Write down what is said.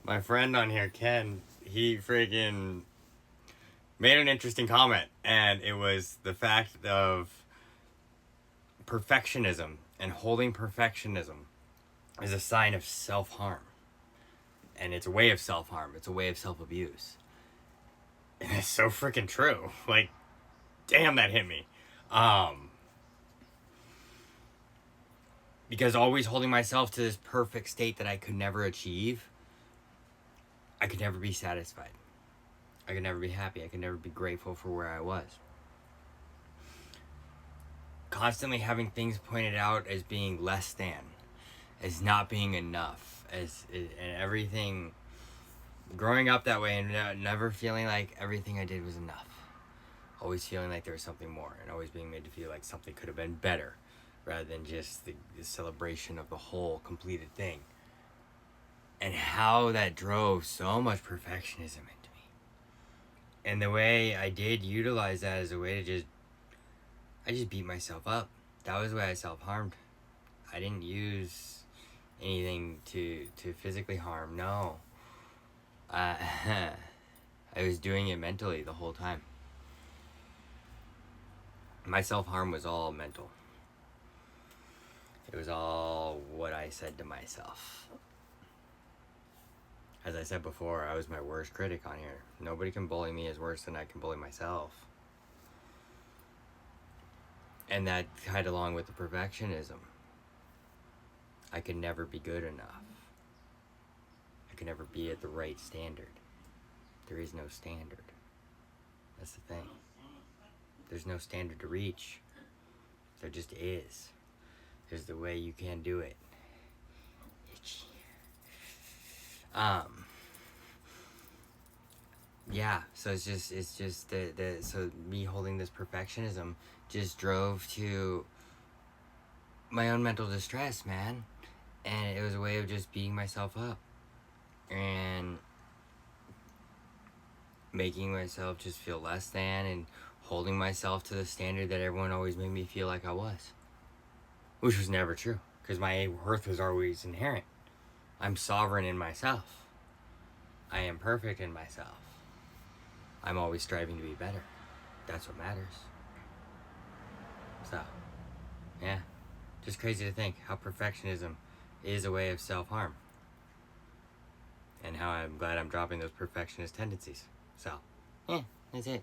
my friend on here, Ken, he freaking made an interesting comment, and it was the fact of perfectionism and holding perfectionism is a sign of self-harm. And it's a way of self-harm. It's a way of self-abuse. And it's so freaking true. Like, damn, that hit me. Because always holding myself to this perfect state that I could never achieve, I could never be satisfied. I could never be happy. I could never be grateful for where I was. Constantly having things pointed out as being less than, as not being enough, and everything, growing up that way and never feeling like everything I did was enough. Always feeling like there was something more, and always being made to feel like something could have been better, rather than just the celebration of the whole completed thing. And how that drove so much perfectionism into me. And the way I did utilize that as a way to I just beat myself up. That was the way I self-harmed. I didn't use anything to physically harm, no. I was doing it mentally the whole time. My self-harm was all mental. It was all what I said to myself. As I said before, I was my worst critic on here. Nobody can bully me as worse than I can bully myself. And that tied along with the perfectionism. I could never be good enough. I could never be at the right standard. There is no standard. That's the thing. There's no standard to reach. There just is. There's the way you can do it. Itchy. Yeah, so it's just so me holding this perfectionism just drove to my own mental distress, man. And it was a way of just beating myself up and making myself just feel less than, and holding myself to the standard that everyone always made me feel like I was, which was never true, because my worth was always inherent. I'm sovereign in myself. I am perfect in myself. I'm always striving to be better. That's what matters. So, yeah, just crazy to think how perfectionism is a way of self-harm, and how I'm glad I'm dropping those perfectionist tendencies. So, yeah, that's it.